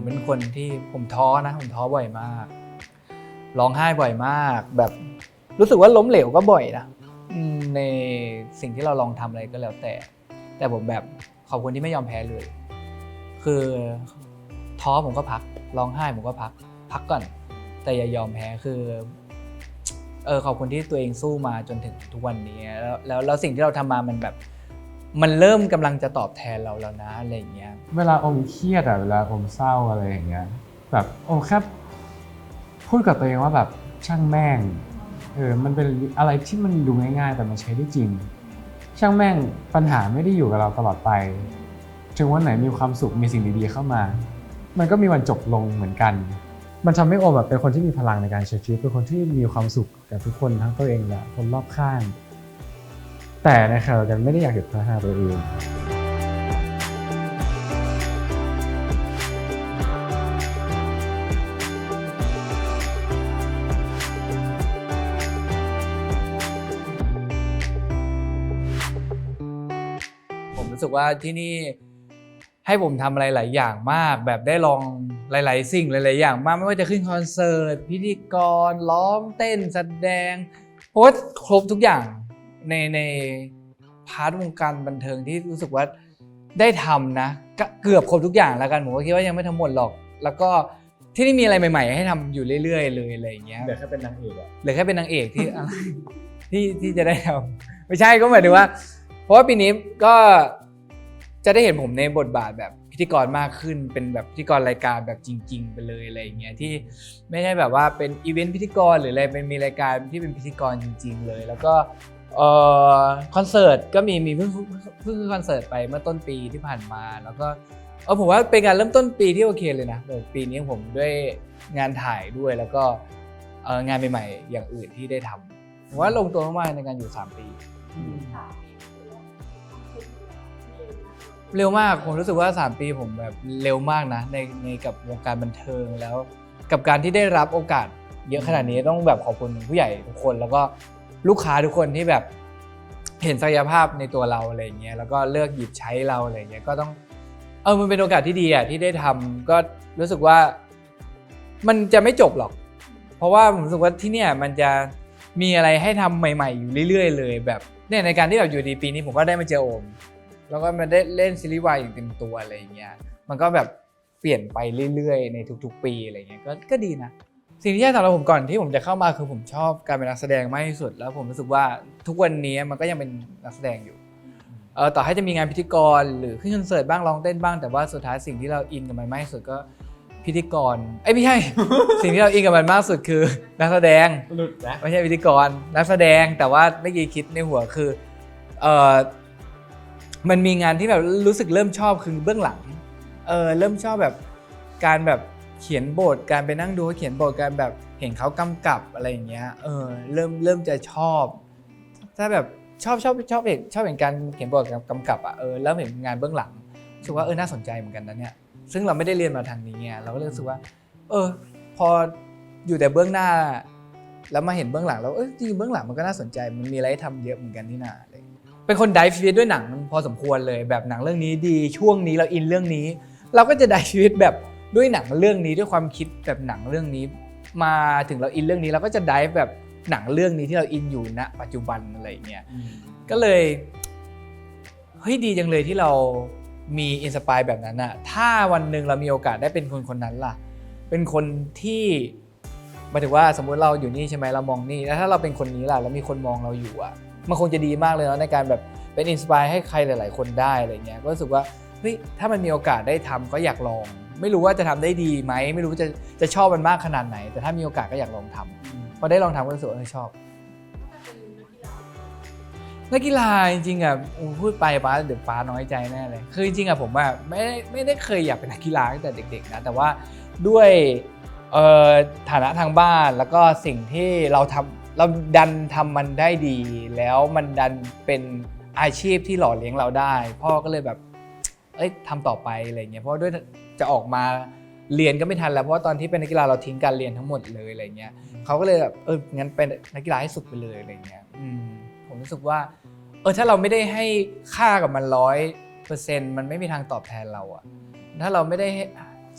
เป็นคนที่ผมท้อบ่อยมากร้องไห้บ่อยมากแบบรู้สึกว่าล้มเหลวก็บ่อยนะในสิ่งที่เราลองทำอะไรก็แล้วแต่ผมแบบขอบคุณที่ไม่ยอมแพ้เลยคือท้อผมก็พักร้องไห้ผมก็พักก่อนแต่อย่ายอมแพ้คือขอบคุณที่ตัวเองสู้มาจนถึงทุกวันนี้แล้วสิ่งที่เราทำมามันแบบมันเริ่มกำลังจะตอบแทนเราแล้วนะอะไรอย่างเงี้ยเวลาอมเครียดเวลาอมเศร้าอะไรอย่างเงี้ยแบบแค่พูดกับตัวเองว่าแบบช่างแม่งมันเป็นอะไรที่มันดูง่ายๆแต่มันใช้ได้จริงช่างแม่งปัญหาไม่ได้อยู่กับเราตลอดไปถึงวันไหนมีความสุขมีสิ่งดีๆเข้ามามันก็มีวันจบลงเหมือนกันมันทำให้โอมแบบเป็นคนที่มีพลังในการใช้ชีวิตเป็นคนที่มีความสุขกับทุกคนทั้งตัวเองและคนรอบข้างแต่ในขณะเดียวกันไม่ได้อยากหยุดพัฒนาตัวเองรู้สึกว่าที่นี่ให้ผมทำอะไรหลายอย่างมากแบบได้ลองหลายๆสิ่งหลายๆอย่างมากไม่ว่าจะขึ้นคอนเสิร์ตพิธีกรร้องเต้นแสดงโพสต์ครบทุกอย่างในพาร์ทวงการบันเทิงที่รู้สึกว่าได้ทำนะเกือบครบทุกอย่างแล้วกันผมก็คิดว่ายังไม่ทั้งหมดหรอกแล้วก็ที่นี่มีอะไรใหม่ๆให้ทำอยู่เรื่อยๆเลยอะไรอย่างเงี้ยเหลือแค่เป็นนางเอกเหลือแค่เป็นนางเอกที่ ที่จะได้ทำไม่ใช่ก็หมายถึงว่าเพราะว่าปีนี้ก็จะได้เห็นผมในบทบาทแบบพิธีกรมากขึ้นเป็นแบบพิธีกรรายการแบบจริงๆไปเลยอะไรอย่างเงี้ยที่ไม่ใช่แบบว่าเป็นอีเวนต์พิธีกรหรืออะไรเป็นมีรายการที่เป็นพิธีกรจริงๆเลยแล้วก็คอนเสิร์ตก็มีเพิ่งคอนเสิร์ตไปเมื่อต้นปีที่ผ่านมาแล้วก็ผมว่าเป็นการเริ่มต้นปีที่โอเคเลยนะปีนี้ผมด้วยงานถ่ายด้วยแล้วก็งานใหม่ๆอย่างอื่นที่ได้ทำผมว่าลงตัวมากๆในการอยู่3 ปีเร็วมากผมรู้สึกว่า3 ปีผมแบบเร็วมากนะในกับวงการบันเทิงแล้วกับการที่ได้รับโอกาสเยอะขนาดนี้ต้องแบบขอบคุณผู้ใหญ่ทุกคนแล้วก็ลูกค้าทุกคนที่แบบเห็นศักยภาพในตัวเราอะไรอย่างเงี้ยแล้วก็เลือกหยิบใช้เราอะไรอย่างเงี้ยก็ต้องมันเป็นโอกาสที่ดีอ่ะที่ได้ทำก็รู้สึกว่ามันจะไม่จบหรอกเพราะว่าผมรู้สึกว่าที่เนี่ยมันจะมีอะไรให้ทำใหม่ๆอยู่เรื่อยๆเลยแบบเนี่ยในการที่แบบอยู่ดีปีนี้ผมก็ได้มาเจอโอมแล้วก็มาได้เล่นซีรีส์วายอย่างเต็มตัวอะไรอย่างเงี้ยมันก็แบบเปลี่ยนไปเรื่อยๆในทุกๆปีอะไรเงี้ยก็ดีนะสิ่งที่ยากสำหรับผมก่อนที่ผมจะเข้ามาคือผมชอบการเป็นนักแสดงมากที่สุดแล้วผมรู้สึกว่าทุกวันนี้มันก็ยังเป็นนักแสดงอยู่ต่อให้จะมีงานพิธีกรหรือขึ้นคอนเสิร์ตบ้างร้องเต้นบ้างแต่ว่าสุดท้ายสิ่งที่เราอินกับมันมากที่สุดก็พิธีกรไม่ใช่ สิ่งที่เราอินกับมันมากสุดคือนักแสดงหลุดนะไม่ใช่พิธีกรนักแสดงแต่ว่าเมื่อกี้คิดในหัวคือมันมีงานที่แบบรู้สึกเริ่มชอบคือเบื้องหลังเริ่มชอบแบบการแบบเขียนบทการไปนั่งดูเขาเขียนบทการแบบเห็นเขากำกับอะไรอย่างเงี้ยเริ่มจะชอบถ้าแบบชอบเห็นการเขียนบทกำกับเริ่มเห็นงานเบื้องหลังรู้สึกว่าน่าสนใจเหมือนกันนะเนี่ยซึ่งเราไม่ได้เรียนมาทางนี้ไงเราก็รู้สึกว่าพออยู่แต่เบื้องหน้าแล้วมาเห็นเบื้องหลังแล้วจริงเบื้องหลังมันก็น่าสนใจมันมีอะไรให้ทำเยอะเหมือนกันนี่นาอะไรเป็นคนไดฟ์ชีวิตด้วยหนังพอสมควรเลยแบบหนังเรื่องนี้ดีช่วงนี้เราอินเรื่องนี้เราก็จะไดฟ์ชีวิตแบบด้วยหนังเรื่องนี้ด้วยความคิดแบบหนังเรื่องนี้มาถึงเราอินเรื่องนี้เราก็จะไดฟ์แบบหนังเรื่องนี้ที่เราอินอยู่ณปัจจุบันอะไรอย่างเงี้ยก็เลยเฮ้ยดีจังเลยที่เรามีอินสปายแบบนั้นอะถ้าวันหนึ่งเรามีโอกาสได้เป็นคนนั้นล่ะเป็นคนที่หมายถึงว่าสมมุติเราอยู่นี่ใช่ไหมเรามองนี่แล้วถ้าเราเป็นคนนี้ล่ะแล้วมีคนมองเราอยู่อะมันคงจะดีมากเลยนะในการแบบเป็นอินสปายให้ใครหลายๆคนได้อะไรเงี้ยก็รู้สึกว่าเฮ้ยถ้ามันมีโอกาสได้ทำก็อยากลองไม่รู้ว่าจะทำได้ดีไหมไม่รู้จะชอบมันมากขนาดไหนแต่ถ้ามีโอกาสก็อยากลองทำพอได้ลองทำก็รู้สึกว่าชอบนักกีฬาจริงๆอ่ะพูดไปป้าเดี๋ยวป้าน้อยใจแน่เลยคือจริงๆอ่ะผมอ่ะไม่ได้เคยอยากเป็นนักกีฬาตั้งแต่เด็กๆนะแต่ว่าด้วยฐานะทางบ้านแล้วก็สิ่งที่เราดันทำมันได้ดีแล้วมันดันเป็นอาชีพที่หล่อเลี้ยงเราได้พ่อก็เลยแบบทำต่อไปอะไรเงี้ยเพราะด้วยจะออกมาเรียนก็ไม่ทันแล้วเพราะว่าตอนที่เป็นนักกีฬาเราทิ้งการเรียนทั้งหมดเลยอะไรเงี้ยเขาก็เลยแบบงั้นเป็นนักกีฬาให้สุดไปเลยอะไรเงี้ยผมรู้สึกว่าถ้าเราไม่ได้ให้ค่ากับมัน100%มันไม่มีทางตอบแทนเราอะถ้าเราไม่ได้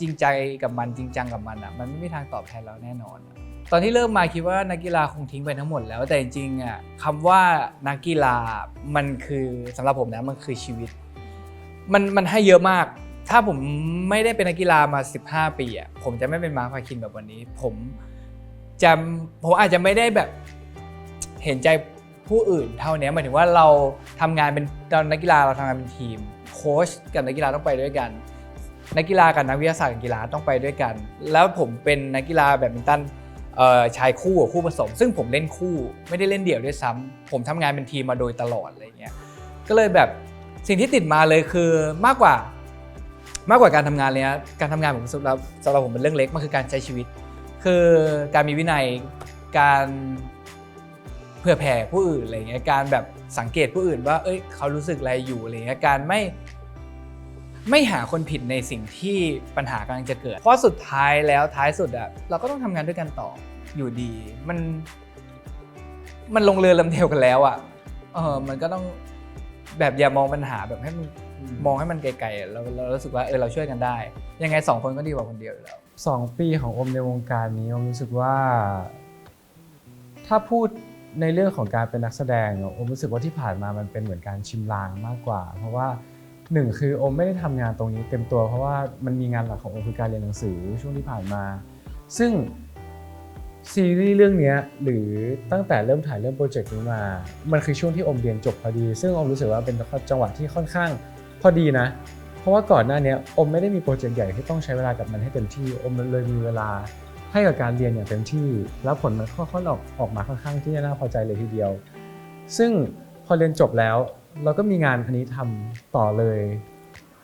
จริงใจกับมันจริงจังกับมันอ่ะมันไม่มีทางตอบแทนเราแน่นอนอะตอนที่เริ่มมาคิดว่านักกีฬาคงทิ้งไปทั้งหมดแล้วแต่จริงๆอ่ะคำว่านักกีฬามันคือสำหรับผมนะมันคือชีวิตมันให้เยอะมากถ้าผมไม่ได้เป็นนักกีฬามา15ปีอ่ะผมจะไม่เป็นมาร์ค พาคินแบบวันนี้ผมอาจจะไม่ได้แบบเห็นใจผู้อื่นเท่านี้หมายถึงว่าเราทำงานเป็นนักกีฬาเราทำงานเป็นทีมโค้ชกับนักกีฬาต้องไปด้วยกันนักกีฬากับนักวิทยาศาสตร์กับกีฬาต้องไปด้วยกันแล้วผมเป็นนักกีฬาแบดมินตันชายคู่กับคู่ผสมซึ่งผมเล่นคู่ไม่ได้เล่นเดี่ยวด้วยซ้ำผมทำงานเป็นทีมมาโดยตลอดอะไรเงี้ยก็เลยแบบสิ่งที่ติดมาเลยคือมากกว่าการทำงานเลยนะการทำงานผมสำหรับผมเป็นเรื่องเล็กมันคือการใช้ชีวิตคือการมีวินัยการเผื่อแผ่ผู้อื่นอะไรเงี้ยการแบบสังเกตผู้อื่นว่าเขารู้สึกอะไรอยู่อะไรเงี้ยการไม่หาคนผิดในสิ่งที่ปัญหากำลังจะเกิดเพราะสุดท้ายแล้วท้ายสุดอะเราก็ต้องทำงานด้วยกันต่ออยู่ดีมันลงเรือลำเดียวกันแล้วอะมันก็ต้องแบบอย่ามองปัญหาแบบให้มันมองให้มันไกลๆเรารู้สึกว่าเราช่วยกันได้ยังไง2คนก็ดีกว่าคนเดียวอยู่แล้ว2 ปีของอมในวงการนี้อมรู้สึกว่าถ้าพูดในเรื่องของการเป็นนักแสดงอมรู้สึกว่าที่ผ่านมามันเป็นเหมือนการชิมลางมากกว่าเพราะว่า1คืออมไม่ได้ทำงานตรงนี้เต็มตัวเพราะว่ามันมีงานหลักของอมคือการเรียนหนังสือช่วงที่ผ่านมาซึ่งซีรีส์เรื่องนี้หรือตั้งแต่เริ่มถ่ายเริ่มโปรเจกต์นี้มามันคือช่วงที่อมเรียนจบพอดีซึ่งอมรู้สึกว่าเป็นจังหวะที่ค่อนข้างพอดีนะเพราะว่าก่อนหน้านี้อมไม่ได้มีโปรเจกต์ใหญ่ที่ต้องใช้เวลากับมันให้เต็มที่อมเลยมีเวลาให้กับการเรียนอย่างเต็มที่แล้วผลมันค่อนออกมาค่อนข้างที่จะน่าพอใจเลยทีเดียวซึ่งพอเรียนจบแล้วเราก็มีงานอันนี้ทำต่อเลย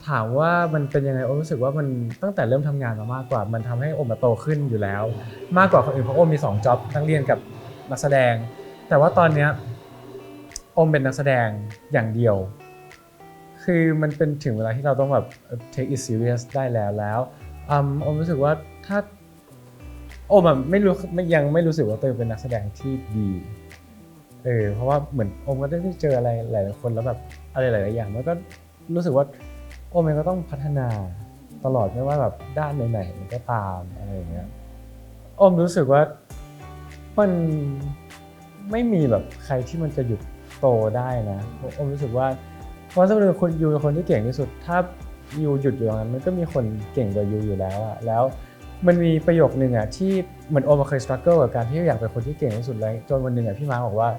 ถามว่ามันเป็นยังไงอมรู้สึกว่ามันตั้งแต่เริ่มทำงานมามากกว่ามันทำให้อมโตขึ้นอยู่แล้วมากกว่าคนอื่นเพราะอมมี2จ็อบทั้งเรียนกับนักแสดงแต่ว่าตอนนี้อมเป็นนักแสดงอย่างเดียวคือมันเป็นถึงเวลาที่เราต้องแบบ take it serious ได้แล้วอมรู้สึกว่าถ้าอมยังไม่รู้สึกว่าตัวเองเป็นนักแสดงที่ดีเพราะว่าเหมือนอมก็ได้เจออะไรหลายๆคนแล้วแบบอะไรหลายๆอย่างมันก็รู้สึกว่าอมเองก็ต้องพัฒนาตลอดไม่ว่าแบบด้านไหนๆก็ตามอะไรอย่างเงี้ยอมรู้สึกว่ามันไม่มีแบบใครที่มันจะหยุดโตได้นะอมรู้สึกว่าเพราะสมมติคนยูเป็นคนที่เก่งที่สุดถ้ายูหยุดอยู่ตรงนั้นมันก็มีคนเก่งกว่ายูอยู่แล้วอะแล้วมันมีประโยคนึงอะที่เหมือนโอมเคยสตรั๊กเกิลกับการที่อยากเป็นคนที่เก่งที่สุดเลยจนวันหนึ่งอะพี่มาร์คบอกว่า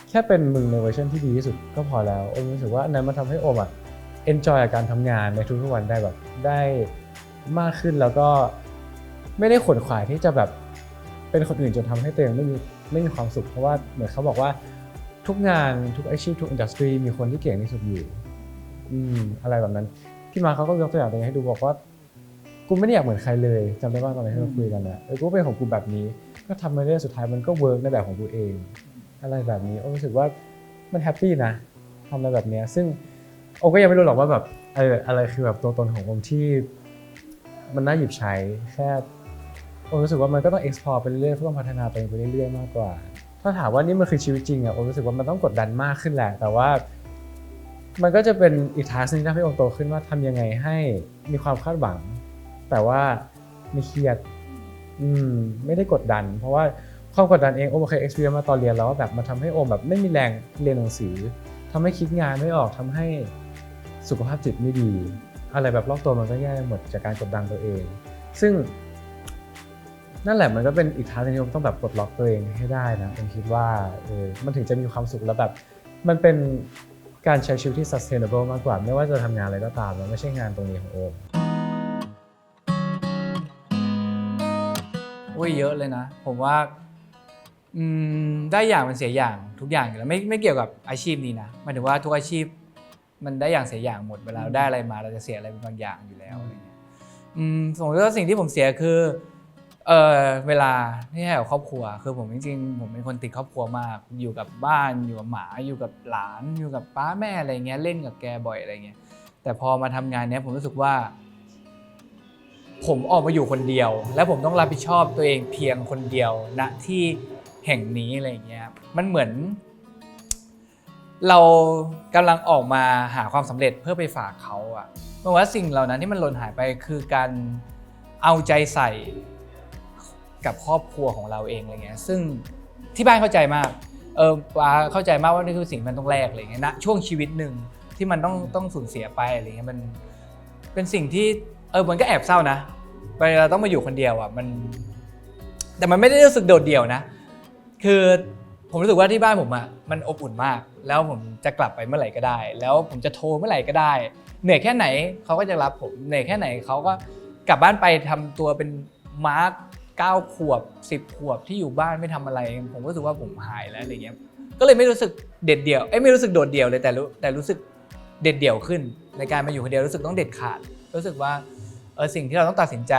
แค่เป็นมึงในเวอร์ชันที่ดีที่สุดก็พอแล้วโอมรู้สึกว่าอันนั้นมันทำให้โอมอะenjoy กับการทำงานในทุกๆวันได้แบบได้มากขึ้นแล้วก็ไม่ได้ขวนขวายที่จะแบบเป็นคนอื่นจนทำให้ตัวเองไม่มีความสุขเพราะว่าเหมือนเขาบอกว่าทุกงานทุกอาชีพทุกอินดัสทรีมีคนที่เก่งที่สุดอยู่อะไรแบบนั้นพี่มาเขาก็ยกตัวอย่างตัวเองให้ดูบอกว่ากูไม่ได้อยากเหมือนใครเลยจำได้ว่าตอนที่เราคุยกันนะกูเป็นของกูแบบนี้ก็ทำมาเรื่อยสุดท้ายมันก็เวิร์กในแบบของกูเองอะไรแบบนี้รู้สึกว่ามันแฮปปี้นะทำอะไรแบบนี้ซึ่งโอก็ยังไม่รู้หรอกว่าแบบอะไรคือแบบตัวตนของผมที่มันน่าหยิบใช้แค่โอรู้สึกว่ามันก็ต้อง explore ไปเรื่อยๆต้องพัฒนาตัวเองไปเรื่อยๆมากกว่าถ้าถามว่านี่มันคือชีวิตจริงโอรู้สึกว่ามันต้องกดดันมากขึ้นแหละแต่ว่ามันก็จะเป็นอีกทาสนึงที่ทำให้โอโตขึ้นว่าทำยังไงให้มีความคาดหวังแต่ว่าไม่เครียดไม่ได้กดดันเพราะว่าความกดดันเองโอเคย experience มาตอนเรียนแล้วว่าแบบมันทำให้โอแบบไม่มีแรงเรียนหนังสือทำให้คิดงานไม่ออกทำให้สุขภาพจิตไม่ดีอะไรแบบรอบตัวมันก็แย่หมดจากการกดดันตัวเองซึ่งนั่นแหละมันก็เป็นอีกทางนึงที่ผมต้องแบบปลดล็อกตัวเองให้ได้นะผมคิดว่ามันถึงจะมีความสุขแล้วแบบมันเป็นการใช้ชีวิตที่ sustainable มากกว่าไม่ว่าจะทำงานอะไรก็ตามแล้วไม่ใช่งานตรงนี้ของโอมเยอะเลยนะผมว่าได้อย่างมันเสียอย่างทุกอย่างอยู่แล้วไม่เกี่ยวกับอาชีพนี้นะหมายถึงว่าทุกอาชีพมันได้อย่างเสียอย่างหมดเวลาเราได้อะไรมาเราจะเสียอะไรบางอย่างอยู่แล้วอะไรเงี้ยสมมติว่าสิ่งที่ผมเสียคือเวลาที่ให้กับครอบครัวคือผมจริงๆผมเป็นคนติดครอบครัวมากอยู่กับบ้านอยู่กับหมาอยู่กับหลานอยู่กับป้าแม่อะไรเงี้ยเล่นกับแกบ่อยอะไรเงี้ยแต่พอมาทำงานเนี้ยผมรู้สึกว่าผมออกมาอยู่คนเดียวและผมต้องรับผิดชอบตัวเองเพียงคนเดียวณที่แห่งนี้อะไรเงี้ยมันเหมือนเรากำลังออกมาหาความสำเร็จเพื่อไปฝากเขาอะเพราะว่าสิ่งเหล่านั้นที่มันหล่นหายไปคือการ เอาใจใส่กับครอบครัวของเราเองอะไรเงี้ยซึ่งที่บ้านเข้าใจมากป้าเข้าใจมากว่านี่คือสิ่งมันต้องแลกอะไรเงี้ยนะช่วงชีวิตหนึ่งที่มันต้องสูญเสียไปอะไรเงี้ยมันเป็นสิ่งที่มันก็แอบเศร้านะเวลาต้องมาอยู่คนเดียวอ่ะแต่มันไม่ได้รู้สึกโดดเดี่ยวนะคือผมรู้สึกว่าที่บ้านผมอ่ะมันอบอุ่นมากแล้วผมจะกลับไปเมื่อไหร่ก็ได้แล้วผมจะโทรเมื่อไหร่ก็ได้เหนื่อยแค่ไหนเขาก็จะรับผมเหนื่อยแค่ไหนเขาก็กลับบ้านไปทำตัวเป็นมาร์ค9 ขวบ10 ขวบที่อยู่บ้านไม่ทำอะไรผมรู้สึกว่าผมหายแล้วอะไรเงี้ยก็เลยไม่รู้สึกเด็ดเดี่ยวไม่รู้สึกโดดเดี่ยวเลยแต่รู้สึกเด็ดเดี่ยวขึ้นในการมาอยู่คนเดียวรู้สึกต้องเด็ดขาดรู้สึกว่าสิ่งที่เราต้องตัดสินใจ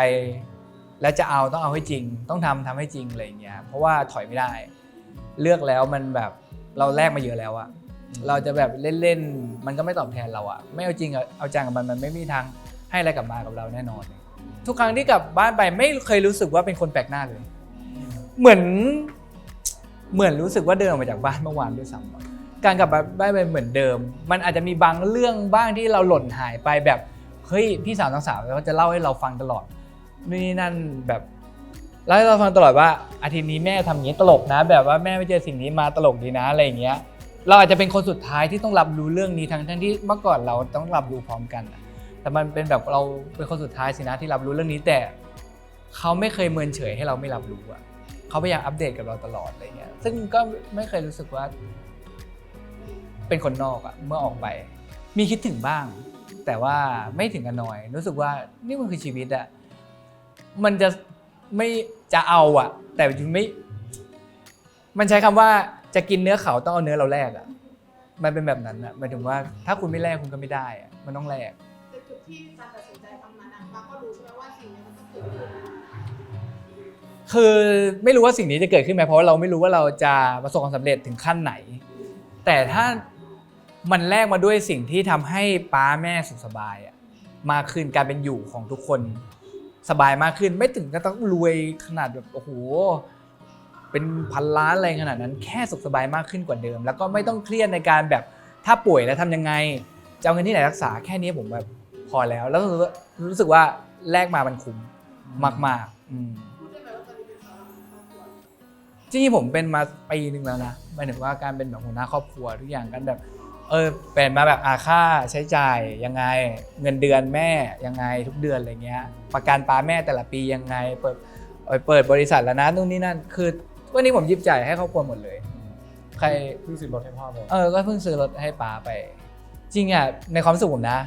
และจะเอาต้องเอาให้จริงต้องทำให้จริงอะไรอย่างเงี้ยเพราะว่าถอยไม่ได้เลือกแล้วมันแบบเราแลกมาเยอะแล้วอะเราจะแบบเล่นๆมันก็ไม่ตอบแทนเราอะไม่เอาจริงเอาจังกับมันไม่มีทางให้อะไรกลับมากับเราแน่นอนทุกครั้งที่กลับบ้านไปไม่เคยรู้สึกว่าเป็นคนแปลกหน้าเลยเหมือนรู้สึกว่าเดินออกมาจากบ้านเมื่อวานด้วยซ้ำการกลับบ้านไปเหมือนเดิมมันอาจจะมีบางเรื่องบ้างที่เราหล่นหายไปแบบเฮ้ยพี่สาวทั้งสาวเขาจะเล่าให้เราฟังตลอดนี่นั่นแบบเล่าให้เราฟังตลอดว่าอาทิตย์นี้แม่ทำอย่างนี้ตลกนะแบบว่าแม่ไม่เจอสิ่งนี้มาตลกดีนะอะไรอย่างเงี้ยเราอาจจะเป็นคนสุดท้ายที่ต้องรับรู้เรื่องนี้ทั้งที่เมื่อก่อนเราต้องรับรู้พร้อมกันแต่มันเป็นแบบเราเป็นคนสุดท้ายสินะที่รับรู้เรื่องนี้แต่เขาไม่เคยเมินเฉยให้เราไม่รับรู้อะเขาพยายามอัปเดตกับเราตลอดอะไรเงี้ยซึ่งก็ไม่เคยรู้สึกว่าเป็นคนนอกอะเมื่อออกไปมีคิดถึงบ้างแต่ว่าไม่ถึงกับนอยรู้สึกว่านี่มันคือชีวิตอะมันจะไม่จะเอาอะแต่ไม่มันใช้คำว่าจะกินเนื้อเขาต้องเอาเนื้อเราแลกอะมันเป็นแบบนั้นอะหมายถึงว่าถ้าคุณไม่แลกคุณก็ไม่ได้อะมันต้องแลกแต่จุดที่การตัดสินใจทำนั้นป้าก็รู้ใช่ไหมว่าสิ่งนี้มันต้องเกิดขึ้นคือไม่รู้ว่าสิ่งนี้จะเกิดขึ้นไหมเพราะว่าเราไม่รู้ว่าเราจะประสบความสำเร็จถึงขั้นไหนแต่ถ้ามันแลกมาด้วยสิ่งที่ทำให้ป้าแม่สุขสบายอะมากขึ้นการเป็นอยู่ของทุกคนสบายมากขึ้นไม่ถึงก็ต้องรวยขนาดแบบโอ้โหเป็นพันล้านอะไรขนาดนั้นแค่สุขสบายมากขึ้นกว่าเดิมแล้วก็ไม่ต้องเครียดในการแบบถ้าป่วยแล้วทำยังไงจะเอาเงินที่ไหนรักษาแค่นี้ผมแบบพอแล้วรู้สึกว่าแลกมามันคุ้มมากๆจริงๆผมเป็นมาปีนึงแล้วนะหมายถึงว่าการเป็นแบบหัวหน้าครอบครัวทุกอย่างกันแบบเป็นมาแบบค่าใช้จ่ายยังไงเงินเดือนแม่ยังไงทุกเดือนอะไรเงี้ยประกันป้าแม่แต่ละปียังไงเปิดบริษัทแล้วนะนู่นนี่นั่นคือวันนี้ผมยิบจ่ายให้ครอบครัวหมดเลยใครเพิ่งซื้อรถให้พ่อไปก็เพิ่งซื้อรถให้ป้าไปจริงอ่ะในความรู้สึกผมนะ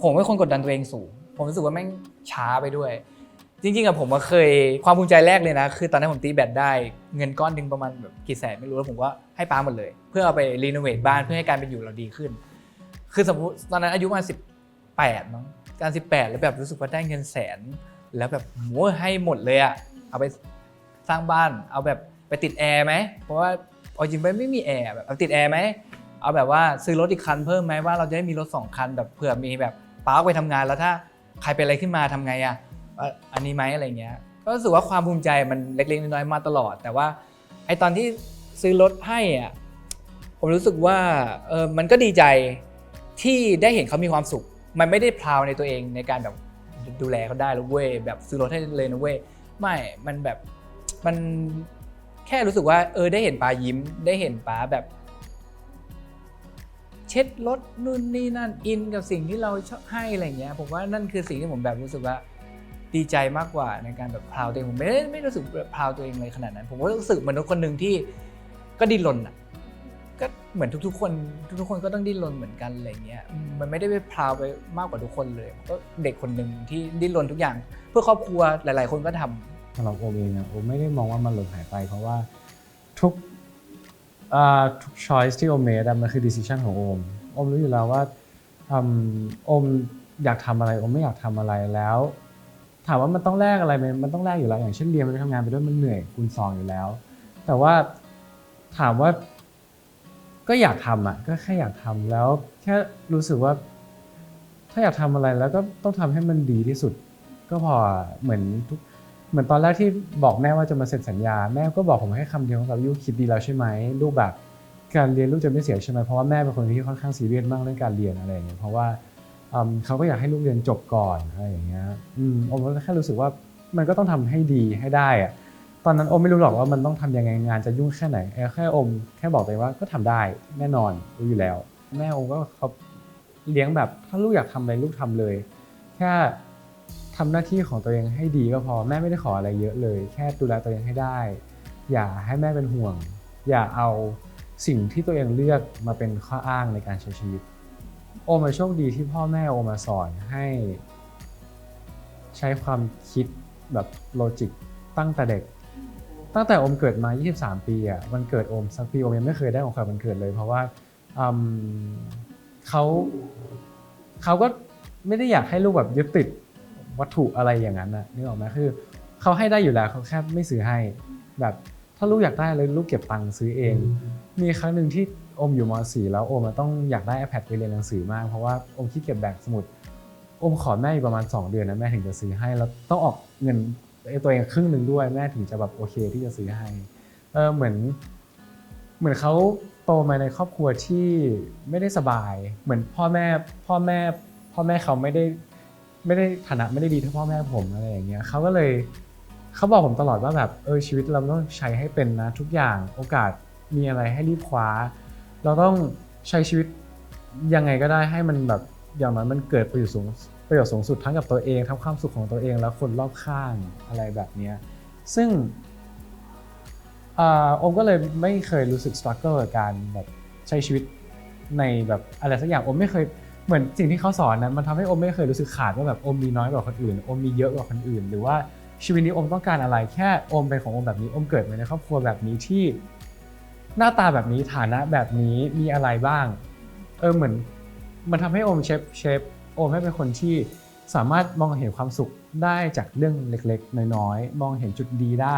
ผมเป็นคนกดดันตัวเองสูงผมรู้สึกว่าแม่งช้าไปด้วยจริงๆอะผมเคยความภูมิใจแรกเลยนะคือตอนนั้นผมตีแบดได้เงินก้อนนึงประมาณแบบกี่แสนไม่รู้แล้วผมก็ให้ป้าหมดเลยเพื่อเอาไปรีโนเวทบ้านเพื่อให้การเป็นอยู่เราดีขึ้นคือสมมติตอนนั้นอายุประมาณ18มั้งการ18แล้วแบบรู้สึกว่าได้เงินแสนแล้วแบบโหให้หมดเลยอะเอาไปสร้างบ้านเอาแบบไปติดแอร์ไหมเพราะว่าจริงๆไม่มีแอร์แบบเอาติดแอร์ไหมเอาแบบว่าซื้อรถอีกคันเพิ่มไหมว่าเราจะได้มีรถ2 คันแบบเผื่อมีแบบป้าไปทำงานแล้วถ้าใครเป็นอะไรขึ้นมาทำไงอะอันนี้ไหมอะไรเงี้ยก็รู้สึกว่าความภูมิใจมันเล็กๆน้อยๆมาตลอดแต่ว่าไอตอนที่ซื้อรถให้อ่ะผมรู้สึกว่ามันก็ดีใจที่ได้เห็นเขามีความสุขมันไม่ได้พราวในตัวเองในการแบบดูแลเขาได้หรือเว้ยแบบซื้อรถให้เลยนะเว้ยไม่มันแบบมันแค่รู้สึกว่าได้เห็นป้ายิ้มได้เห็นป้าแบบเช็ดรถนู่นนี่นั่นอินกับสิ่งที่เราชอบให้อะไรเงี้ยผมว่านั่นคือสิ่งที่ผมแบบรู้สึกว่าดีใจมากกว่าในการแบบพราวตัวเองผมไม่รู้สึกพราวตัวเองเลยขนาดนั้นผมก็รู้สึกเหมือนคนหนึ่งที่ก็ดิ้นรนอ่ะก็เหมือนทุกคนก็ต้องดิ้นรนเหมือนกันอะไรเงี้ยมันไม่ได้ไปพราวไปมากกว่าทุกคนเลยก็เด็กคนหนึ่งที่ดิ้นรนทุกอย่างเพื่อครอบครัวหลายๆคนก็ทำสำหรับโอมเองโอมไม่ได้มองว่ามันหล่นหายไปเพราะว่าทุกchoice ที่โอม made มันคือ decision ของโอมรู้อยู่แล้วว่าโอมอยากทำอะไรโอมไม่อยากทำอะไรแล้วถามว่ามันต้องแลกอะไรมันต้องแลกอยู่แล้วอย่างเช่นเรียนไปทำงานไปด้วยมันเหนื่อยคูณ2อยู่แล้วแต่ว่าถามว่าก็อยากทำอ่ะก็แค่อยากทำแล้วแค่รู้สึกว่าถ้าอยากทำอะไรแล้วก็ต้องทำให้มันดีที่สุดก็พอเหมือนตอนแรกที่บอกแม่ว่าจะมาเซ็นสัญญาแม่ก็บอกผมแค่คำเดียวว่าลูกคิดดีแล้วใช่ไหมลูกแบบการเรียนลูกจะไม่เสียใช่ไหมเพราะว่าแม่เป็นคนที่ค่อนข้างซีเรียสมากเรื่องการเรียนอะไรอย่างเงี้ยเพราะว่า เขาก็อยากให้ลูกเรียนจบก่อนอะไรอย่างเงี้ยโอมก็แค่รู้สึกว่ามันก็ต้องทำให้ดีให้ได้อะตอนนั้นโอมไม่รู้หรอกว่ามันต้องทำยังไงงานจะยุ่งแค่ไหนแค่โอมแค่บอกตัวเองว่าก็ทำได้แน่นอนรู้อยู่แล้วแม่โอมก็เขาเลี้ยงแบบถ้าลูกอยากทำอะไรลูกทำเลยแค่ทำหน้าที่ของตัวเองให้ดีก็พอแม่ไม่ได้ขออะไรเยอะเลยแค่ดูแลตัวเองให้ได้อย่าให้แม่เป็นห่วงอย่าเอาสิ่งที่ตัวเองเลือกมาเป็นข้ออ้างในการใช้ชีวิตโอมโชคดีที่พ่อแม่โอมาสอนให้ใช้ความคิดแบบโลจิกตั้งแต่เด็กตั้งแต่โอมเกิดมา23ปีอ่ะวันเกิดโอมสักปีโอมยังไม่เคยได้ของขวัญวันเกิดเลยเพราะว่าเขาก็ไม่ได้อยากให้ลูกแบบยึดติดวัตถุอะไรอย่างนั้นนะนึกออกไหมคือเขาให้ได้อยู่แล้วเขาแค่ไม่ซื้อให้แบบถ้าลูกอยากได้เลยลูกเก็บตังค์ซื้อเองมีครั้งหนึ่งที่โอมอยู่ม.4 แล้วโอมต้องอยากได้ iPad ไปเรียนหนังสือมากเพราะว่าโอมขี้เกียจแบกสมุดโอมขอแม่อยู่ประมาณ2 เดือนนะแม่ถึงจะซื้อให้แล้วต้องออกเงินตัวเองครึ่งหนึ่งด้วยแม่ถึงจะแบบโอเคที่จะซื้อให้เหมือนเขาโตมาในครอบครัวที่ไม่ได้สบายเหมือนพ่อแม่เขาไม่ได้ฐานะไม่ได้ดีเท่าพ่อแม่ผมอะไรอย่างเงี้ยเขาก็เลยเขาบอกผมตลอดว่าแบบชีวิตเราต้องใช้ให้เป็นนะทุกอย่างโอกาสมีอะไรให้รีบคว้าเราต้องใช้ชีวิตยังไงก็ได้ให้มันแบบอย่างน้อยมันเกิดประโยชน์สูงสุดทั้งกับตัวเองทั้งความสุขของตัวเองแล้วคนรอบข้างอะไรแบบนี้ซึ่งโอมก็เลยไม่เคยรู้สึก struggle กับการแบบใช้ชีวิตในแบบอะไรสักอย่างโอมไม่เคยเหมือนสิ่งที่เขาสอนนั้นมันทำให้โอมไม่เคยรู้สึกขาดว่าแบบโอมมีน้อยกว่าคนอื่นโอมมีเยอะกว่าคนอื่นหรือว่าชีวิตนี้โอมต้องการอะไรแค่โอมเป็นของโอมแบบนี้โอมเกิดมาในครอบครัวแบบนี้ที่หน้าตาแบบนี้ฐานะแบบนี้มีอะไรบ้างเหมือนมันทำให้โอมเชฟโอมให้เป็นคนที่สามารถมองเห็นความสุขได้จากเรื่องเล็กๆน้อยๆมองเห็นจุดดีได้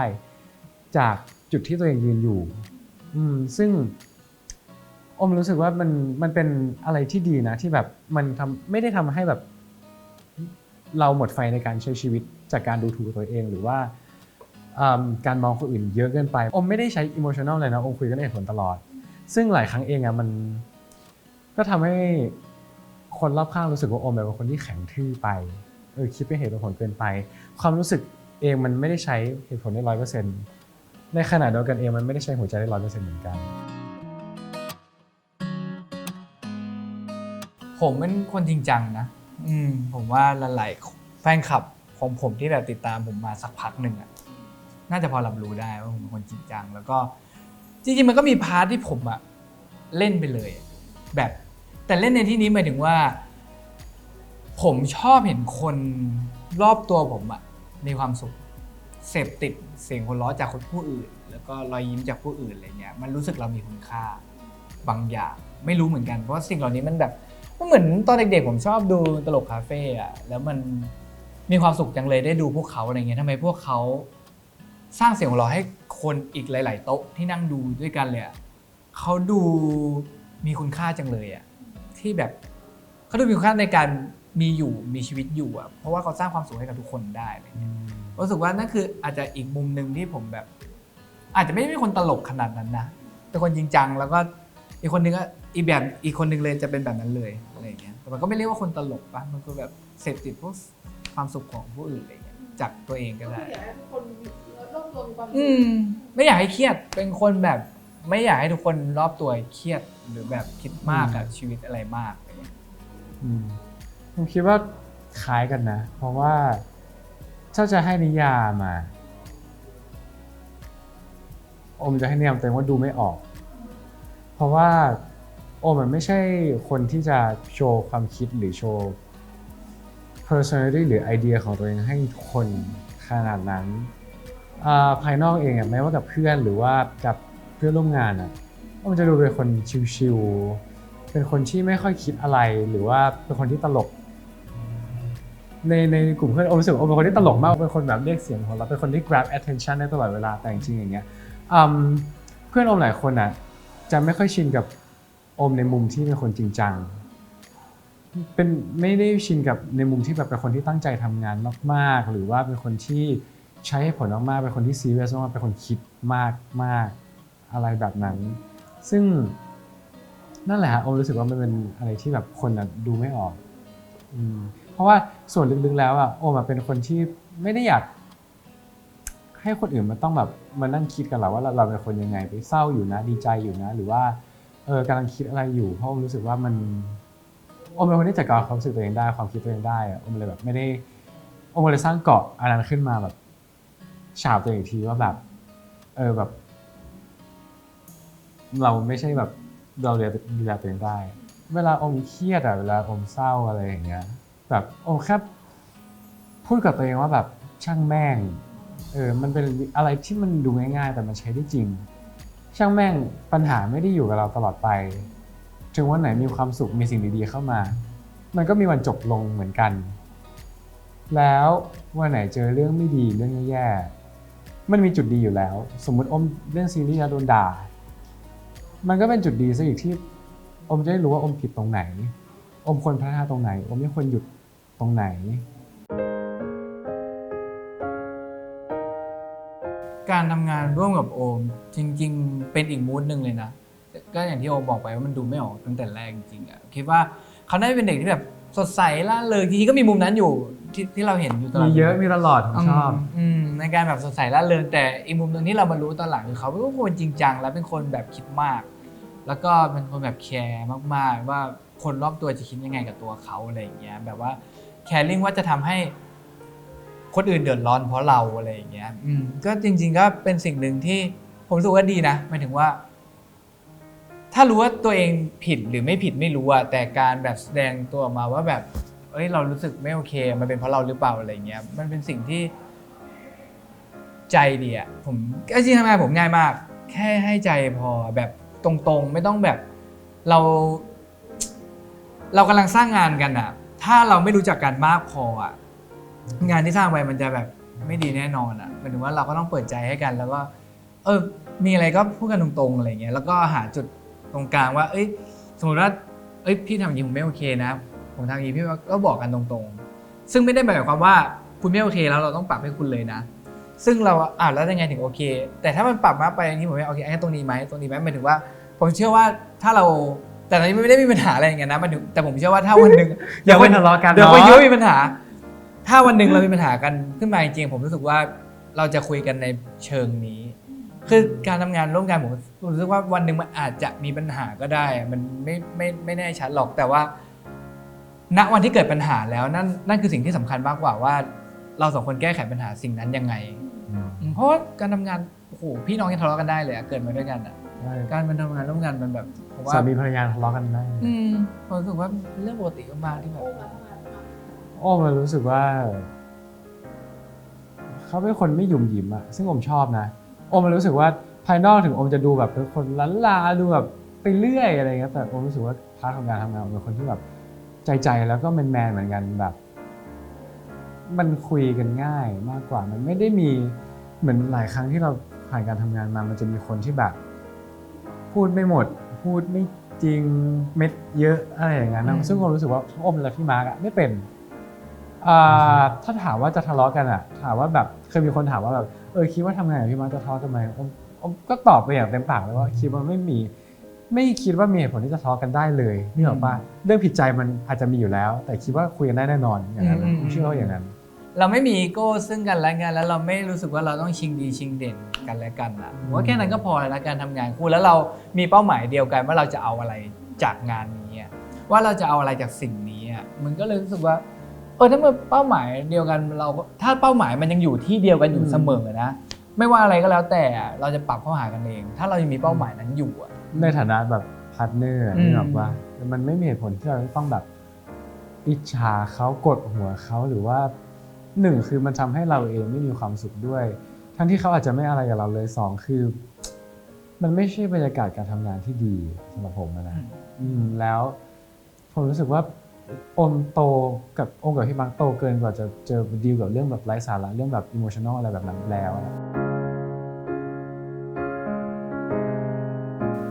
จากจุดที่ตัวเองยืนอยู่ซึ่งโอมรู้สึกว่ามันเป็นอะไรที่ดีนะที่แบบมันไม่ได้ทำให้แบบเราหมดไฟในการใช้ชีวิตจากการดูถูกตัวเองหรือว่าการมองคนอื่นเยอะเกินไปโอมไม่ได้ใช้ emotional เลยนะโอมคุยกันด้วยเหตุผลตลอดซึ่งหลายครั้งเองอะมันก็ทำให้คนรอบข้างรู้สึกว่าโอมเป็นคนที่แข็งทื่อไปคิดเป็นเหตุเป็นผลเกินไปความรู้สึกเองมันไม่ได้ใช้เหตุผลได้ 100%ในขณะเดียวกันเองมันไม่ได้ใช้หัวใจได้ 100% เหมือนกันผมเป็นคนจริงจังนะผมว่าหลายๆแฟนคลับของผมที่แบบติดตามผมมาสักพักหนึ่งอ่ะน่าจะพอรับรู้ได้ว่าผมเป็นคนจริงจังแล้วก็จริงๆมันก็มีพาร์ทที่ผมอ่ะเล่นไปเลยแบบแต่เล่นในที่นี้หมายถึงว่าผมชอบเห็นคนรอบตัวผมอ่ะมีความสุขเสพติดเสียงหัวเราะจากคนผู้อื่นแล้วก็รอยยิ้มจากผู้อื่นอะไรเงี้ยมันรู้สึกเรามีคุณค่าบางอย่างไม่รู้เหมือนกันเพราะสิ่งเหล่านี้มันแบบมันเหมือนตอนเด็กๆผมชอบดูตลกคาเฟ่อะแล้วมันมีความสุขจังเลยได้ดูพวกเขาอะไรเงี้ยทำไมพวกเขาสร้างเสียงหัวเราะให้คนอีกหลายๆโต๊ะที่นั่งดูด้วยกันเลยอะเขาดูมีคุณค่าจังเลยอะที่แบบเขาดูมีคุณค่าในการมีอยู่มีชีวิตอยู่อะเพราะว่าเขาสร้างความสุขให้กับทุกคนได้อะไรเงี้ยรู้สึกว่านั่นคืออาจจะอีกมุมนึงที่ผมแบบอาจจะไม่ได้เป็นคนตลกขนาดนั้นนะเป็นคนจริงจังแล้วก็อีกคนนึงก็อีกคนนึงเลยจะเป็นแบบนั้นเลยอะไรอย่างเงี้ยแต่มันก็ไม่เรียกว่าคนตลกปะมันก็แบบเสพติดพวกความสุขของผู้อื่นอะไรอย่างเงี้ยจากตัวเองก็ได้ อยากให้ทุกคนรอบตัวมีความสุข ไม่อยากให้เครียดเป็นคนแบบไม่อยากให้ทุกคนรอบตัวเครียดหรือแบบคิดมากกับชีวิตอะไรมากอะไรอย่างเงี้ย ผมคิดว่าคล้ายกันนะเพราะว่าถ้าจะให้นิยามมาโอมจะให้นิยามตัวเองว่าดูไม่ออกเพราะว่าโอมมันไม่ใช่คนที่จะโชว์ความคิดหรือโชว์ personality หรือไอเดียของตัวเองให้คนขนาดนั้นภายนอกเองแม้ว่ากับเพื่อนหรือว่ากับเพื่อนร่วมงานโอมจะดูเป็นคนชิลๆเป็นคนที่ไม่ค่อยคิดอะไรหรือว่าเป็นคนที่ตลกในกลุ่มเพื่อนโอมรู้สึกว่าโอมเป็นคนที่ตลกมากเป็นคนแบบเรียกเสียงหัวเราะเป็นคนที่ grab attention ได้ตลอดเวลาแต่จริงๆอย่างเงี้ยเพื่อนโอมหลายคนจะไม่ค่อยชินกับโอมในมุมที่เป็นคนจริงจังไม่ได้ชินกับในมุมที่แบบเป็นคนที่ตั้งใจทำงานมากๆหรือว่าเป็นคนที่ใช้ผลมากๆเป็นคนที่ซีเรียสมากๆเป็นคนคิดมากๆอะไรแบบนั้นซึ่งนั่นแหละฮะโอมรู้สึกว่ามันเป็นอะไรที่แบบคนดูไม่ออก เพราะว่าส่วนลึกๆแล้วอ่ะโอมเป็นคนที่ไม่ได้อยากให้คนอื่นมันต้องแบบมานั่งคิดกันหรอกว่าเราเป็นคนยังไงไปเศร้าอยู่นะดีใจอยู่นะหรือว่ากำลังคิดอะไรอยู่เพราะโอมรู้สึกว่าโอมเป็นคนที่จัดการความรู้สึกตัวเองได้ความคิดตัวเองได้โอมเลยแบบไม่ได้โอมเลยสร้างเกราะอันนั้นขึ้นมาแบบฉาบตัวเองอีกทีว่าแบบแบบเราไม่ใช่แบบเราดูแลตัวเองได้เวลาอมเครียดเวลาอมเศร้าอะไรอย่างเงี้ยแบบอมแค่พูดกับตัวเองว่าแบบช่างแม่งมันเป็นอะไรที่มันดูง่ายๆแต่มันใช้ได้จริงช่างแม่งปัญหาไม่ได้อยู่กับเราตลอดไปถึงวันไหนมีความสุขมีสิ่งดีๆเข้ามามันก็มีวันจบลงเหมือนกันแล้ววันไหนเจอเรื่องไม่ดีเรื่องแย่ๆมันมีจุดดีอยู่แล้วสมมุติอมเล่นซีรีส์แล้วโดนด่ามันก็เป็นจุดดีซะอีกที่อมจะได้รู้ว่าอมผิดตรงไหนอมควรพัฒนาตรงไหนอมไม่ควรหยุดตรงไหนการทำงานร่วมกับโอมจริงๆเป็นอีกมูดหนึ่งเลยนะก็อย่างที่โอมบอกไปว่ามันดูไม่ออกตั้งแต่แรกจริงๆอ่ะคิดว่าเขาได้เป็นเด็กที่แบบสดใสล่าเริงจริงๆก็มีมุมนั้นอยู่ที่เราเห็นอยู่ตลอด มีเยอะมีตลอดผมชอบ ในการแบบสดใสล่าเริงแต่อีกมุมหนึ่งที่เรามารู้ตอนหลังคือเขาเป็นคนจริงจังและเป็นคนแบบคิดมากแล้วก็เป็นคนแบบแคร์มากๆว่าคนรอบตัวจะคิดยังไงกับตัวเขาอะไรอย่างเงี้ยแบบว่าแคร์ลิ่งว่าจะทำให้คนอื่นเดือดร้อนเพราะเราอะไรอย่างเงี้ยก็จริงๆก็เป็นสิ่งหนึ่งที่ผมรู้สึกว่าดีนะหมายถึงว่าถ้ารู้ว่าตัวเองผิดหรือไม่ผิดไม่รู้อะแต่การแบบแสดงตัวออกมาว่าแบบเรารู้สึกไม่โอเคมันเป็นเพราะเราหรือเปล่าอะไรเงี้ยมันเป็นสิ่งที่ใจดีอะผมจริงๆทำงานผมง่ายมากแค่ให้ใจพอแบบตรงๆไม่ต้องแบบเรากำลังสร้างงานกันอะถ้าเราไม่รู้จักกันมากพออะงานที่สร้างไปมันจะแบบไม่ดีแน่นอนอะหมายถึงว่าเราก็ต้องเปิดใจให้กันแล้วก็มีอะไรก็พูดกันตรงๆอะไรเงี้ยแล้วก็หาจุดตรงกลางว่าสมมติว่าพี่ทำอย่างนี้ผมไม่โอเคนะผมทำอย่างนี้พี่ก็บอกกันตรงๆซึ่งไม่ได้หมายความว่าคุณไม่โอเคแล้วเราต้องปรับให้คุณเลยนะซึ่งเราแล้วยังไงถึงโอเคแต่ถ้ามันปรับมากไปอย่างนี้ผมไม่โอเคตรงนี้ไหมหมายถึงว่าผมเชื่อว่าถ้าเราแต่ตอนนี้ไม่ได้มีปัญหาอะไรอย่างเงี้ยนะแต่ผมเชื่อว่าถ้าวันหนึ่ง อย่าไปทะเลาะกัน เดี๋ยวไปเยอะมีปัญหาถ้าวันหนึ่งเรามีปัญหากันขึ้นมาจริงๆผมรู้สึกว่าเราจะคุยกันในเชิงนี้คือการทำงานร่วมกันผมรู้สึกว่าวันหนึ่งมันอาจจะมีปัญหาก็ได้มันไม่แน่ชัดหรอกแต่ว่าณวันที่เกิดปัญหาแล้วนั่นคือสิ่งที่สำคัญมากกว่าว่าเราสองคนแก้ไขปัญหาสิ่งนั้นยังไงเพราะว่าการทำงานโอ้โหพี่น้องยังทะเลาะกันได้เลยเกิดมาด้วยกันการมันทำงานร่วมกันมันแบบผมว่า สามีภรรยาทะเลาะกันได้ผมรู้สึกว่าเรื่องปกติมากที่แบบมันรู้สึกว่าเขาเป็นคนไม่หยุ่มหยิมอะซึ่งผมชอบนะมันรู้สึกว่าภายนอกถึงจะดูแบบเป็นคนล้านลาดูแบบไปเรื่อยอะไรเงี้ยแต่รู้สึกว่าพาร์ทของการทำงานเป็นคนที่แบบใจแล้วก็แมนเหมือนกันแบบมันคุยกันง่ายมากกว่ามันไม่ได้มีเหมือนหลายครั้งที่เราผ่านการทำงานมามันจะมีคนที่แบบพูดไม่หมดพูดไม่จริงเม็ดเยอะอะไรอย่างเงี้ยนะซึ่งผมรู้สึกว่าและพี่มาร์กไม่เป็นถ้าถามว่าจะทะเลาะกันอะถามว่าแบบเคยมีคนถามว่าแบบคิดว่าทำงานกับพี่มาร์กจะทะเลาะกันไหมก็ตอบไปอย่างเต็มปากเลยว่าคิดว่าไม่คิดว่ามีเหตุผลที่จะทะเลาะกันได้เลยนี่หรอป่ะเรื่องผิดใจมันอาจจะมีอยู่แล้วแต่คิดว่าคุยกันได้แน่นอนอย่างนั้นผมเชื่อว่าอย่างนั้นเราไม่มีอีโก้ซึ่งกันและกันแล้วเราไม่รู้สึกว่าเราต้องชิงดีชิงเด่นกันและกันนะว่าแค่นั้นก็พอแล้วการทำงานคู่แล้วเรามีเป้าหมายเดียวกันว่าเราจะเอาอะไรจากงานนี้ว่าเราจะเอาอะไรจากสิ่งนี้มันก็เลยรู้สึกว่าถ้ามันเป้าหมายเดียวกันเราถ้าเป้าหมายมันยังอยู่ที่เดียวกันอยู่เสมอนะไม่ว่าอะไรก็แล้วแต่เราจะปรับเข้าหากันเองถ้าเรายังมีเป้าหมายนั้นอยู่ในฐานะแบบพาร์ทเนอร์นี่หรอกว่ามันไม่มีเหตุผลที่เราต้องแบบอิจฉาเขากดหัวเขาหรือว่าหนึ่งคือมันทำให้เราเองไม่มีความสุขด้วยทั้งที่เขาอาจจะไม่อะไรกับเราเลยสองคือมันไม่ใช่บรรยากาศการทำงานที่ดีสำหรับผมนะแล้วผมรู้สึกว่าโตกับพี่มาร์คโตเกินกว่าจะเจอดีลกับเรื่องแบบไร้สาระเรื่องแบบอิโมชันนอลอะไรแบบนั้นแล้ว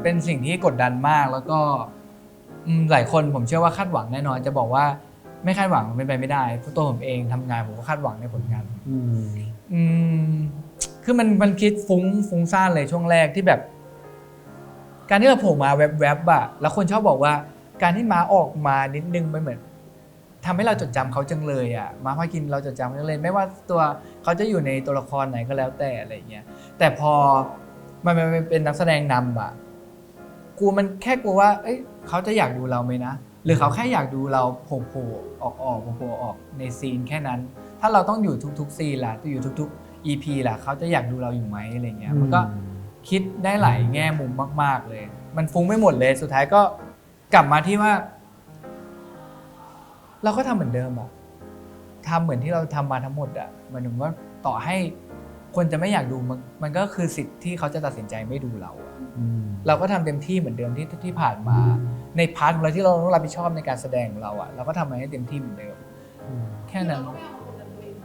เป็นสิ่งที่กดดันมากแล้วก็หลายคนผมเชื่อว่าคาดหวังแน่นอนจะบอกว่าไม่คาดหวังเป็นไปไม่ได้เพราะตัวผมเองทำงานผมก็คาดหวังในผลงานคือมันคิดฟุ้งซ่านเลยช่วงแรกที่แบบการที่เราโผล่มาแวบๆแล้วคนชอบบอกว่าการที่ม้าออกมานิดนึงมันเหมือน ทำให้เราจดจำเขาจังเลยอ่ะมาพาคินเราจดจำเขาจังเลยไม่ว่าตัวเขาจะอยู่ในตัวละครไหนก็แล้วแต่อะไรเงี้ยแต่พอมันเป็นนักแสดงนำอ่ะกูมันแค่กลัวว่าเอ้ยเขาจะอยากดูเราไหมนะหรือเขาแค่อยากดูเราโผล่ๆออกในซีนแค่นั้นถ้าเราต้องอยู่ทุกๆซีนล่ะอยู่ทุกๆ EP ล่ะเขาจะอยากดูเราอยู่ไหมอะไรเงี้ยมันก็คิดได้หลายแง่มุมมากๆเลยมันฟุ้งไม่หมดเลยสุดท้ายก็กลับมาที่ว่าเราก็ทำเหมือนเดิมอะทำเหมือนที่เราทำมาทั้งหมดอะหมายถึงว่าต่อให้คนจะไม่อยากดูมันก็คือสิทธิ์ที่เขาจะตัดสินใจไม่ดูเราอะเราก็ทำเต็มที่เหมือนเดิมที่ผ่านมาในพาร์ทของเราที่เราต้องรับผิดชอบในการแสดงของเราอะเราก็ทำมันให้เต็มที่เหมือนเดิมแค่นั้น เราก็ไม่เอามากดดันตัวเอง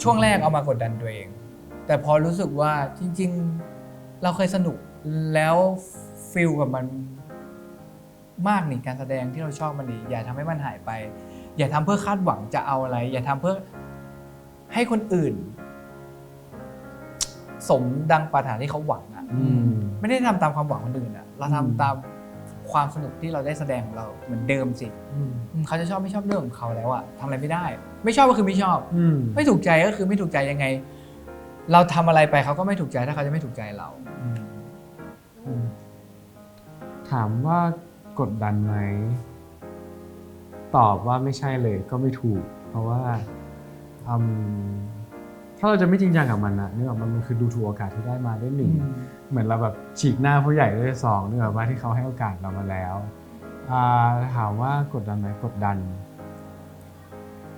ช่วงแรกเอามากดดันตัวเอง แต่พอรู้สึกว่าจริงๆเราเคยสนุกแล้วฟิลกับมันมากนี่การแสดงที่เราชอบมันนี่อย่าทำให้มันหายไป อย่าทำเพื่อคาดหวังจะเอาอะไร อย่าทำเพื่อให้คนอื่น สมดังปรารถนาที่เขาหวังอ่ะไม่ได้ทำตามความหวังคนอื่นอ่ะเราทำตามความสนุกที่เราได้แสดงของเราเหมือนเดิมสิเขาจะชอบไม่ชอบเรื่องของเขาแล้วอ่ะทำอะไรไม่ได้ ไม่ชอบก็คือไม่ชอบไม่ถูกใจก็คือไม่ถูกใจยังไง เราทำอะไรไปเขาก็ไม่ถูกใจถ้าเขาจะไม่ถูกใจเราถามว่ากดดันไหมตอบว่าไม่ใช่เลยก็ไม่ถูกเพราะว่าถ้าเราจะไม่จริงจังกับมันนะนึกออกมันคือดูถูกโอกาสที่ได้มาได้หนึ่งเหมือนเราแบบฉีกหน้าผู้ใหญ่ได้สองนึกออกว่าที่เขาให้โอกาสเรามาแล้วถามว่ากดดันไหมกดดัน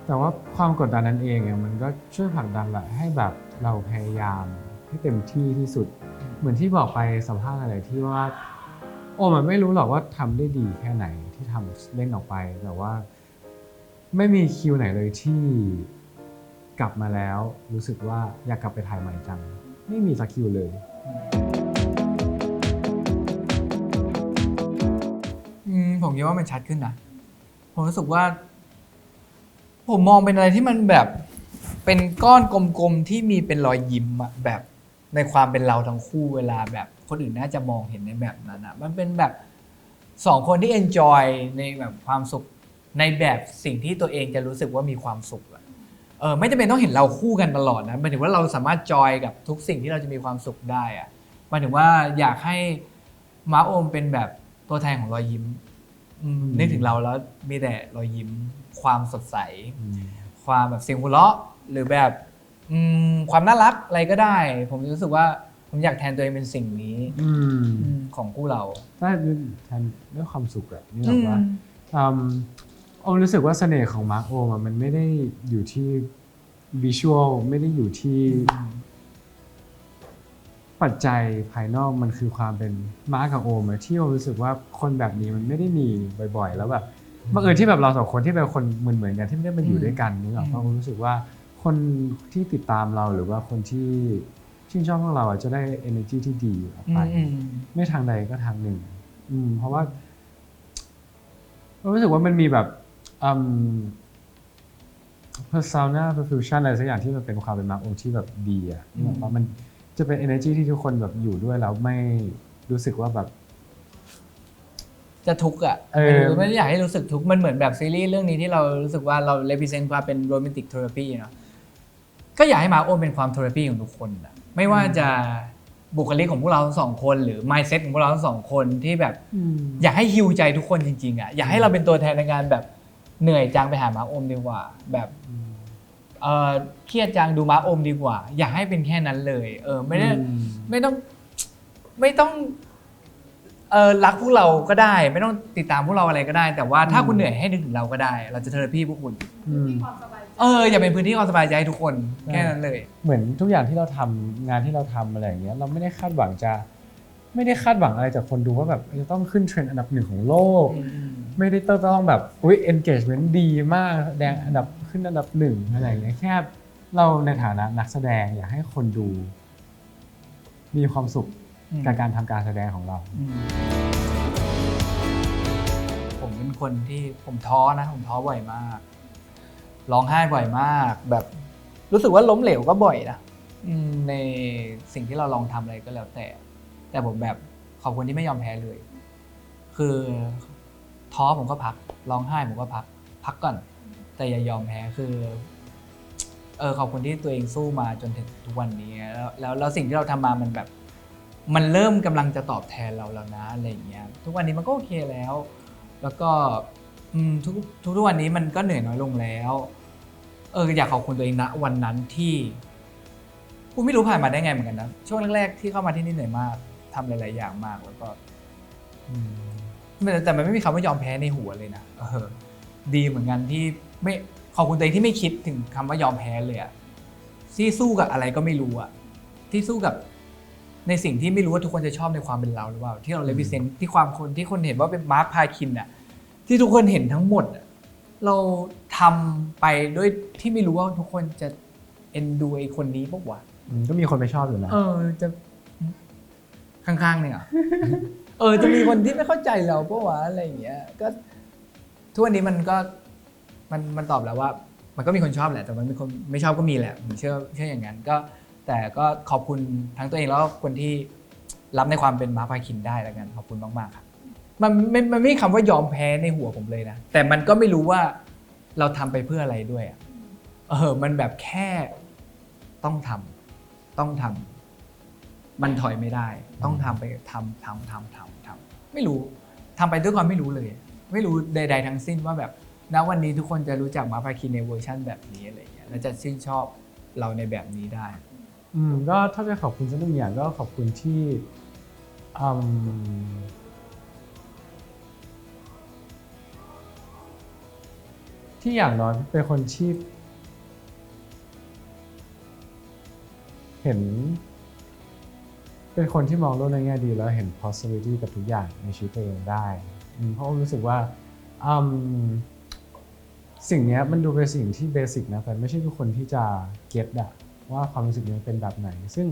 แต่ว่าความกดดันนั้นเองมันก็ช่วยผลักดันแหละให้แบบเราพยายามให้เต็มที่ที่สุดเหมือนที่บอกไปสัมภาษณ์อะไรที่ว่ามันไม่รู้หรอกว่าทำได้ดีแค่ไหนที่ทำเล่นออกไปแต่ว่าไม่มีคิวไหนเลยที่กลับมาแล้วรู้สึกว่าอยากกลับไปถ่ายใหม่จังไม่มีสักคิวเลยผมคิดว่ามันชัดขึ้นนะผมรู้สึกว่าผมมองเป็นอะไรที่มันแบบเป็นก้อนกลมๆที่มีเป็นรอยยิ้มอะแบบในความเป็นเราทั้งคู่เวลาแบบคนอื่นน่าจะมองเห็นในแบบนั้นอะมันเป็นแบบสองคนที่ enjoy ในแบบความสุขในแบบสิ่งที่ตัวเองจะรู้สึกว่ามีความสุขอะไม่จำเป็นต้องเห็นเราคู่กันตลอดนะหมายถึงว่าเราสามารถจอยกับทุกสิ่งที่เราจะมีความสุขได้อะหมายถึงว่าอยากให้ม้าโอมเป็นแบบตัวแทนของรอยยิ้มนึกถึงเราแล้วมีแต่รอยยิ้มความสดใสความแบบเสียงหัวเราะหรือแบบความน่ารักอะไรก็ได้ ผมรู้สึกว่าผมอยากแทนตัวเองเป็นสิ่งนี้ของคู่เราได้แทนด้วยความสุขอะนี่แบบว่าโอมรู้สึกว่าเสน่ห์ของมาร์คโอมมันไม่ได้อยู่ที่วิชวลไม่ได้อยู่ที่ปัจจัยภายนอกมันคือความเป็นมาร์คกับโอมที่โอมรู้สึกว่าคนแบบนี้มันไม่ได้มีบ่อยๆแล้วแบบบังเอิญที่แบบเราสองคนที่เป็นคนเหมือนกันที่ไม่ได้มาอยู่ด้วยกันนี่หรอกเพราะโอมรู้สึกว่าคนที่ติดตามเราหรือว่าคนที่ชื่นชอบพวกเราจะได้ energy ที่ดีออกไปไม่ทางใดก็ทางหนึ่งเพราะว่ารู้สึกว่ามันมีแบบpersona perfusion อะไรสักอย่างที่มันเป็นความเป็นมาร์คโอที่แบบดีอ่ะเพราะมันจะเป็น energy ที่ทุกคนแบบอยู่ด้วยแล้วไม่รู้สึกว่าแบบจะทุกข์อ่ะไม่ได้อยากให้รู้สึกทุกข์มันเหมือนแบบซีรีส์เรื่องนี้ที่เรารู้สึกว่าเรา represent ความเป็น romantic therapy เนาะก็อยากให้มาร์คโอเป็นความ therapy ของทุกคนอ่ะไม่ว่าจะบุคลิกของพวกเราทั้งสองคนหรือ mindset ของพวกเราทั้งสองคนที่แบบอยากให้ฮิวใจทุกคนจริงๆอ่ะอยากให้เราเป็นตัวแทนในการแบบเหนื่อยจังไปหามาร์คโอดีกว่าแบบเครียดจังดูมาร์คโอดีกว่าอยากให้เป็นแค่นั้นเลยไม่ต้องรักพวกเราก็ได้ไม่ต้องติดตามพวกเราอะไรก็ได้แต่ว่าถ้าคุณเหนื่อยให้นึกถึงเราก็ได้เราจะเทอราพีพวกคุณมีความสบายใจอย่าเป็นพื้นที่ความสบายใจให้ทุกคนแค่นั้นเลยเหมือนทุกอย่างที่เราทำงานที่เราทำอะไรอย่างเงี้ยเราไม่ได้คาดหวังอะไรจากคนดูว่าแบบจะต้องขึ้นเทรนด์อันดับหนึ่งของโลกไม่ได้ต้องแบบengagement ดีมากแสดงอันดับขึ้นอันดับหนึ่งอะไรอย่างเงี้ยแค่เราในฐานะนักแสดงอยากให้คนดูมีความสุขกับการทำการแสดงของเราผมเป็นคนที่ผมท้อบ่อยมากร้องไห้บ่อยมากแบบรู้สึกว่าล้มเหลวก็บ่อยนะในสิ่งที่เราลองทำอะไรก็แล้วแต่ผมแบบขอบคุณที่ไม่ยอมแพ้เลยคือ ท้อผมก็พักร้องไห้ผมก็พักก่อน แต่อย่ายอมแพ้คือขอบคุณที่ตัวเองสู้มาจนถึงทุกวันนี้แล้วสิ่งที่เราทำมามันแบบ มันเริ่มกำลังจะตอบแทนเราแล้วนะอะไรอย่างเงี้ยทุกวันนี้มันก็โอเคแล้ว แล้วก็ทุกวันนี้มันก็เหนื่อยน้อยลงแล้วอยากขอบคุณตัวเองณวันนั้นที่กูไม่รู้ผ่านมาได้ไงเหมือนกันนะช่วงแรกๆที่เข้ามาที่นี่เหนื่อยมากทำหลายๆอย่างมากแล้วก็แต่มันไม่มีคำว่ายอมแพ้ในหัวเลยนะดีเหมือนกันที่ไม่ขอบคุณตัวเองที่ไม่คิดถึงคำว่ายอมแพ้เลยอะที่สู้กับอะไรก็ไม่รู้อะที่สู้กับในสิ่งที่ไม่รู้ว่าทุกคนจะชอบในความเป็นเราหรือเปล่าที่เราเลวิเซนที่ความคนที่คนเห็นว่าเป็นมาร์คพาคินอะที่ทุกคนเห็นทั้งหมดเราทำไปด้วยที่ไม่รู้ว่าทุกคนจะเอ็นดูไอ้คนนี้ปะวะ ก็มีคนไม่ชอบอยู่แล้ว จะข้างๆเนี่ยจะมีคนที่ไม่เข้าใจเราปะวะอะไรอย่างเงี้ยก็ทุกวันนี้มันก็มันตอบแล้วว่ามันก็มีคนชอบแหละแต่มันมีคนไม่ชอบก็มีแหละผมเชื่ออย่างนั้นก็แต่ก็ขอบคุณทั้งตัวเองแล้วก็คนที่รับในความเป็นมาร์คพาคินได้แล้วกันขอบคุณมากๆครับมันไม่มีคำว่ายอมแพ้ในหัวผมเลยนะแต่มันก็ไม่รู้ว่าเราทำไปเพื่ออะไรด้วยมันแบบแค่ต้องทำมันถอยไม่ได้ต้องทำไปทำไม่รู้ทำไปด้วยความไม่รู้เลยไม่รู้ใดๆทั้งสิ้นว่าแบบณวันนี้ทุกคนจะรู้จักมาร์คพาคินในเวอร์ชั่นแบบนี้อะไรอย่างเงี้ยและจะชื่นชอบเราในแบบนี้ได้ก็ถ้าจะขอบคุณสักหนึ่งอย่างก็ขอบคุณที่ที่อย่างน้อยเป็นคนที่เห็นเป็นคนที่มองโลกในแง่ดีแล้วเห็น possibility กับทุกอย่างในชีวิตตัวเองได้เพราะรู้สึกว่าสิ่งนี้มันดูเป็นสิ่งที่เบสิกนะแต่ไม่ใช่ทุกคนที่จะเก็ตว่าความรู้สึกนี้เป็นแบบไหนซึ่ง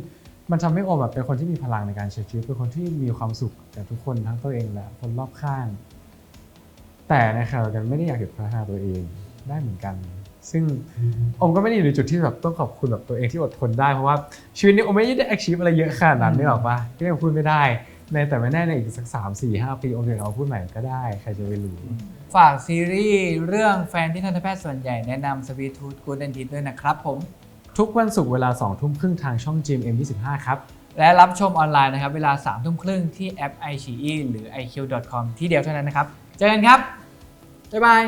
มันทำให้โอมเป็นคนที่มีพลังในการใช้ชีวิตเป็นคนที่มีความสุขกับทุกคนทั้งตัวเองและคนรอบข้างแต่ในขณะเดียวกันไม่ได้อยากหยุดพัฒนาตัวเองได้เหมือนกันซึ่งโอมก็ไม่ได้อยู่ในจุดที่แบบต้องขอบคุณแบบตัวเองที่อดทนได้เพราะว่าชีวิตนี้โอมไม่ได้ achieve อะไรเยอะขนาดนั้นนึกออกปะก็ยังพูดไม่ได้แต่ไม่แน่ในอีกสัก3-4-5 ปีโอมจะเอาพูดใหม่ก็ได้ใครจะไปรู้ฝากซีรีส์เรื่องแฟนที่ทันตแพทย์ส่วนใหญ่แนะนำ Sweet Tooth Golden Teeth ด้วยนะครับผมทุกวันศุกร์เวลา 20:30 ทางช่อง GMM25 ครับและรับชมออนไลน์นะครับเวลา 21:30 ที่แอป iQIYI หรือ iq.com ที่เดียวเท่านั้นนะครับเจอกันครับบ๊ายบาย